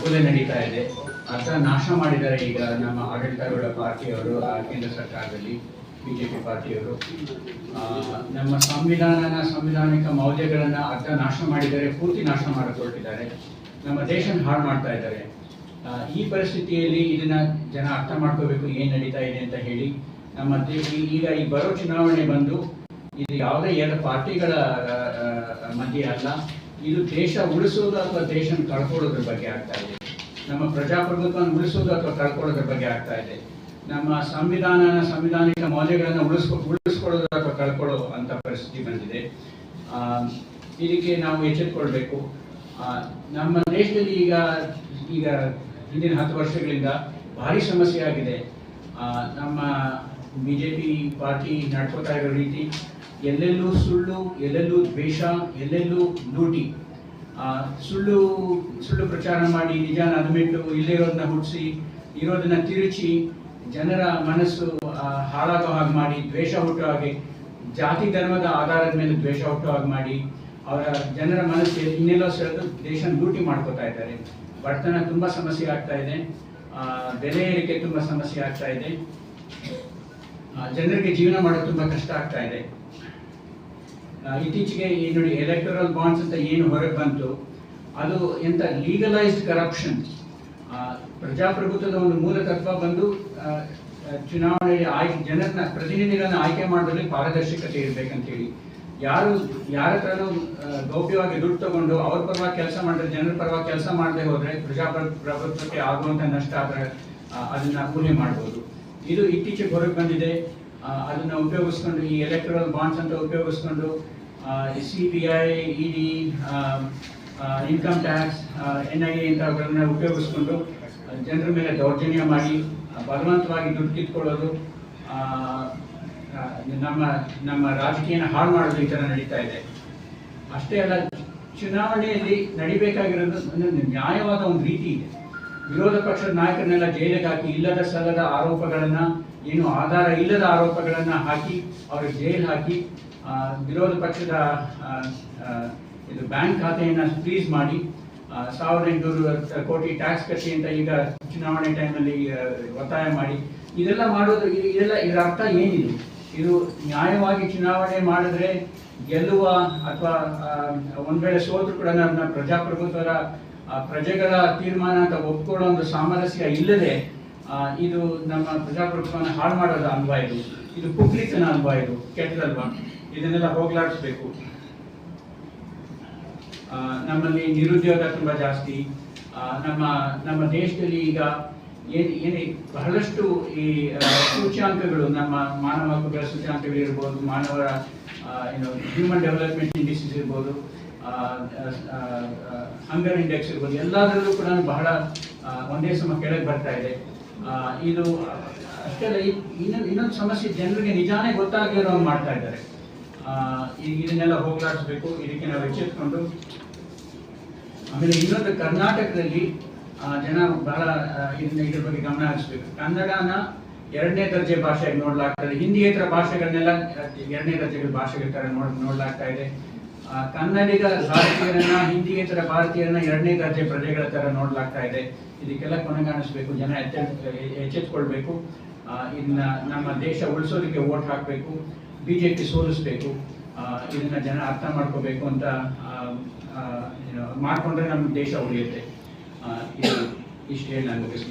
ಕೊಲೆ ನಡೀತಾ ಇದೆ. ಅದರ ನಾಶ ಮಾಡಿದ್ದಾರೆ ಈಗ ನಮ್ಮ ಆಡಳಿತಾರೂಢ ಪಾರ್ಟಿಯವರು, ಕೇಂದ್ರ ಸರ್ಕಾರದಲ್ಲಿ ಬಿಜೆಪಿ ಪಾರ್ಟಿಯವರು. ನಮ್ಮ ಸಂವಿಧಾನಿಕ ಮೌಲ್ಯಗಳನ್ನು ಅರ್ಧ ನಾಶ ಮಾಡಿದ್ದಾರೆ, ಪೂರ್ತಿ ನಾಶ ಮಾಡಿಕೊಟ್ಟಿದ್ದಾರೆ. ನಮ್ಮ ದೇಶ ಹಾಳು ಮಾಡ್ತಾ ಇದ್ದಾರೆ. ಈ ಪರಿಸ್ಥಿತಿಯಲ್ಲಿ ಇದನ್ನ ಜನ ಅರ್ಥ ಮಾಡ್ಕೋಬೇಕು, ಏನು ನಡೀತಾ ಇದೆ ಅಂತ ಹೇಳಿ. ನಮ್ಮ ಈಗ ಈ ಬರೋ ಚುನಾವಣೆ ಬಂದು ಇದು ಯಾವುದೇ ಎರಡು ಪಾರ್ಟಿಗಳ ಮಧ್ಯೆ ಅಲ್ಲ, ಇದು ದೇಶ ಉಳಿಸೋದು ಅಥವಾ ದೇಶ ಕಳ್ಕೊಳ್ಳೋದ್ರ ಬಗ್ಗೆ ಆಗ್ತಾ ಇದೆ. ನಮ್ಮ ಪ್ರಜಾಪ್ರಭುತ್ವವನ್ನು ಉಳಿಸೋದು ಅಥವಾ ಕಳ್ಕೊಳ್ಳೋದ್ರ ಬಗ್ಗೆ ಆಗ್ತಾ ಇದೆ. ನಮ್ಮ ಸಂವಿಧಾನಿಕ ಮೌಲ್ಯಗಳನ್ನು ಉಳಿಸ್ಕೊಳ್ಳೋದು ಅಥವಾ ಕಳ್ಕೊಳ್ಳೋ ಅಂತ ಪರಿಸ್ಥಿತಿ ಬಂದಿದೆ. ಇದಕ್ಕೆ ನಾವು ಎಚ್ಚೆತ್ತುಕೊಳ್ಬೇಕು. ನಮ್ಮ ದೇಶದಲ್ಲಿ ಈಗ ಹಿಂದಿನ 10 ವರ್ಷಗಳಿಂದ ಭಾರಿ ಸಮಸ್ಯೆ ಆಗಿದೆ. ನಮ್ಮ ಬಿಜೆಪಿ ಪಾರ್ಟಿ ನಡ್ಕೋತಾ ಇರೋ ರೀತಿ ಎಲ್ಲೆಲ್ಲೂ ಸುಳ್ಳು, ಎಲ್ಲೆಲ್ಲೂ ದ್ವೇಷ, ಎಲ್ಲೆಲ್ಲೂ ಲೂಟಿ, ಸುಳ್ಳು ಪ್ರಚಾರ ಮಾಡಿ ನಿಜಾನ ಅದ್ಬಿಟ್ಟು ಇಲ್ಲಿರೋದನ್ನ ಹುಟ್ಟಿಸಿ ಇರೋದನ್ನ ತಿರುಚಿ ಜನರ ಮನಸ್ಸು ಹಾಳಾಗೋ ಹಾಗೆ ಮಾಡಿ, ದ್ವೇಷ ಹುಟ್ಟೋ ಹಾಗೆ, ಜಾತಿ ಧರ್ಮದ ಆಧಾರದ ಮೇಲೆ ದ್ವೇಷ ಹುಟ್ಟೋ ಹಾಗೆ ಮಾಡಿ ಅವರ ಜನರ ಮನಸ್ಸು ಇನ್ನೆಲ್ಲೋ ಸೆಳೆದು ದೇಶ ಲೂಟಿ ಮಾಡ್ಕೋತಾ ಇದ್ದಾರೆ. ಬಡತನ ತುಂಬ ಸಮಸ್ಯೆ ಆಗ್ತಾ ಇದೆ, ಬೆಲೆ ಏರಿಕೆ ತುಂಬ ಸಮಸ್ಯೆ ಆಗ್ತಾ ಇದೆ, ಜನರಿಗೆ ಜೀವನ ಮಾಡೋದು ತುಂಬ ಕಷ್ಟ ಆಗ್ತಾ ಇದೆ. ಇತ್ತೀಚೆಗೆ ನೋಡಿ, ಎಲೆಕ್ಟರಲ್ ಬಾಂಡ್ಸ್ ಅಂತ ಏನು ಹೊರಗೆ ಬಂತು, ಅದು ಎಂತ ಲೀಗಲೈಸ್ಡ್ ಕರಪ್ಷನ್. ಪ್ರಜಾಪ್ರಭುತ್ವದ ಒಂದು ಮೂಲ ತತ್ವ ಬಂದು ಚುನಾವಣೆಯಲ್ಲಿ ಜನರನ್ನ ಪ್ರತಿನಿಧಿಗಳನ್ನ ಆಯ್ಕೆ ಮಾಡೋದ್ರಲ್ಲಿ ಪಾರದರ್ಶಕತೆ ಇರಬೇಕಂತೇಳಿ. ಯಾರ ಹತ್ರನೂ ಗೌಪ್ಯವಾಗಿ ದುಡ್ಡು ತಗೊಂಡು ಅವ್ರ ಪರವಾಗಿ ಕೆಲಸ ಮಾಡಿದ್ರೆ, ಜನರ ಪರವಾಗಿ ಕೆಲಸ ಮಾಡದೆ ಹೋದ್ರೆ ಪ್ರಜಾಪ್ರಭುತ್ವಕ್ಕೆ ಆಗುವಂಥ ನಷ್ಟ ಆದರೆ ಅದನ್ನ ಊಹೆ ಮಾಡ್ಬೋದು. ಇದು ಇತ್ತೀಚೆಗೆ ಹೊರಗೆ ಬಂದಿದೆ. ಅದನ್ನ ಉಪಯೋಗಿಸ್ಕೊಂಡು, ಈ ಎಲೆಕ್ಟ್ರಲ್ ಬಾಂಡ್ಸ್ ಅಂತ ಉಪಯೋಗಿಸ್ಕೊಂಡು CBI, ED, income tax, NIA ಇಂಥವುಗಳನ್ನ ಉಪಯೋಗಿಸ್ಕೊಂಡು ಜನರ ಮೇಲೆ ದೌರ್ಜನ್ಯ ಮಾಡಿ ಬಲವಂತವಾಗಿ ದುಡ್ಡು ಕಿತ್ಕೊಳ್ಳೋದು, ನಮ್ಮ ರಾಜಕೀಯನ ಹಾಳು ಮಾಡೋದು ಈ ಥರ ನಡೀತಾ ಇದೆ. ಅಷ್ಟೇ ಅಲ್ಲ, ಚುನಾವಣೆಯಲ್ಲಿ ನಡಿಬೇಕಾಗಿರೋದು ಒಂದು ನ್ಯಾಯವಾದ ಒಂದು ರೀತಿ ಇದೆ. ವಿರೋಧ ಪಕ್ಷದ ನಾಯಕರನ್ನೆಲ್ಲ ಜೈಲಿಗೆ ಹಾಕಿ ಇಲ್ಲದ ಸಲ್ಲದ ಆರೋಪಗಳನ್ನ, ಏನು ಆಧಾರ ಇಲ್ಲದ ಆರೋಪಗಳನ್ನ ಹಾಕಿ ಅವ್ರಿಗೆ ಜೈಲು ಹಾಕಿ, ವಿರೋಧ ಪಕ್ಷದ ಇದು ಬ್ಯಾಂಕ್ ಖಾತೆಯನ್ನು ಫ್ರೀಸ್ ಮಾಡಿ 1800 ಕೋಟಿ ಟ್ಯಾಕ್ಸ್ ಕಟ್ಟಿ ಅಂತ ಈಗ ಚುನಾವಣೆ ಟೈಮಲ್ಲಿ ಒತ್ತಾಯ ಮಾಡಿ, ಇದೆಲ್ಲ ಮಾಡೋದು, ಇದರ ಅರ್ಥ ಏನಿದೆ? ಇದು ನ್ಯಾಯವಾಗಿ ಚುನಾವಣೆ ಮಾಡಿದ್ರೆ ಗೆಲ್ಲುವ ಅಥವಾ ಒಂದ್ ವೇಳೆ ಸೋದ್ರು ಕೂಡ ನಮ್ಮ ಪ್ರಜಾಪ್ರಭುತ್ವದ ಪ್ರಜೆಗಳ ತೀರ್ಮಾನ ಅಂತ ಒಪ್ಕೊಳ್ಳೋ ಒಂದು ಸಾಮರಸ್ಯ ಇಲ್ಲದೆ ಇದು ನಮ್ಮ ಪ್ರಜಾಪ್ರಭುತ್ವನ ಹಾಳು ಮಾಡೋದ ಅಲ್ವಾ? ಇದು ಕುಗ್ಲಿತನ ಅಲ್ವಾ? ಇದು ಕೆಟ್ಟದಲ್ವಾ? ಇದನ್ನೆಲ್ಲ ಹೋಗ್ಲಾಡಿಸ್ಬೇಕು. ನಮ್ಮಲ್ಲಿ ನಿರುದ್ಯೋಗ ತುಂಬಾ ಜಾಸ್ತಿ. ನಮ್ಮ ದೇಶದಲ್ಲಿ ಈಗ ಬಹಳಷ್ಟು ಈ ಸೂಚ್ಯಾಂಕಗಳು, ನಮ್ಮ ಮಾನವ ಹಕ್ಕುಗಳ ಸೂಚ್ಯಾಂಕಗಳು ಇರ್ಬೋದು, ಮಾನವರ ಹ್ಯೂಮನ್ ಡೆವಲಪ್ಮೆಂಟ್ ಇಂಡಿಸಸ್ ಇರ್ಬೋದು, ಹಂಗರ್ ಇಂಡೆಕ್ಸ್ ಇರ್ಬೋದು, ಎಲ್ಲದರಲ್ಲೂ ಕೂಡ ಬಹಳ ಒಂದೇ ಸಮ ಕೆಳಗೆ ಬರ್ತಾ ಇದೆ. ಇದು ಅಷ್ಟೇ ಅಲ್ಲ, ಇನ್ನೊಂದು ಸಮಸ್ಯೆ, ಜನರಿಗೆ ನಿಜಾನೇ ಗೊತ್ತಾಗಿರೋ ಮಾಡ್ತಾ ಇದ್ದಾರೆ. ಈಗ ಇದನ್ನೆಲ್ಲ ಹೋಗ್ಲಾಡಿಸ್ಬೇಕು. ಇದಕ್ಕೆ ನಾವು ಎಚ್ಚೆತ್ಕೊಂಡು, ಆಮೇಲೆ ಇನ್ನೊಂದು, ಕರ್ನಾಟಕದಲ್ಲಿ ಜನ ಬಹಳ ಇದ್ರ ಬಗ್ಗೆ ಗಮನ ಹರಿಸಬೇಕು. ಕನ್ನಡನ 2ನೇ ದರ್ಜೆ ಭಾಷೆಯಾಗಿ ನೋಡ್ಲಾಗ್ತದೆ. ಹಿಂದಿಯೇತರ ಭಾಷೆಗಳನ್ನೆಲ್ಲ 2ನೇ ದರ್ಜೆಗಳ ಭಾಷೆಗಳ ತರ ನೋಡ್ಲಾಗ್ತಾ ಇದೆ. ಕನ್ನಡಿಗ ಭಾರತೀಯರನ್ನ, ಹಿಂದಿಯೇತರ ಭಾರತೀಯರನ್ನ 2ನೇ ದರ್ಜೆ ಪ್ರಜೆಗಳ ತರ ನೋಡ್ಲಾಗ್ತಾ ಇದೆ. ಇದಕ್ಕೆಲ್ಲ ಕೊನೆಗಾಣಿಸ್ಬೇಕು. ಜನ ಎಚ್ಚೆತ್ಕೊಳ್ಬೇಕು. ಇದನ್ನ ನಮ್ಮ ದೇಶ ಉಳಿಸೋದಕ್ಕೆ ವೋಟ್ ಹಾಕಬೇಕು, ಬಿಜೆಪಿ ಸೋಲಿಸ್ಬೇಕು. ಇದನ್ನ ಜನ ಅರ್ಥ ಮಾಡ್ಕೋಬೇಕು ಅಂತ ಮಾಡ್ಕೊಂಡ್ರೆ ನಮ್ಮ ದೇಶ ಉಳಿಯುತ್ತೆ. ಇಷ್ಟು ಹೇಳಿ ನಾನು ಮುಗಿಸ್ತೀನಿ.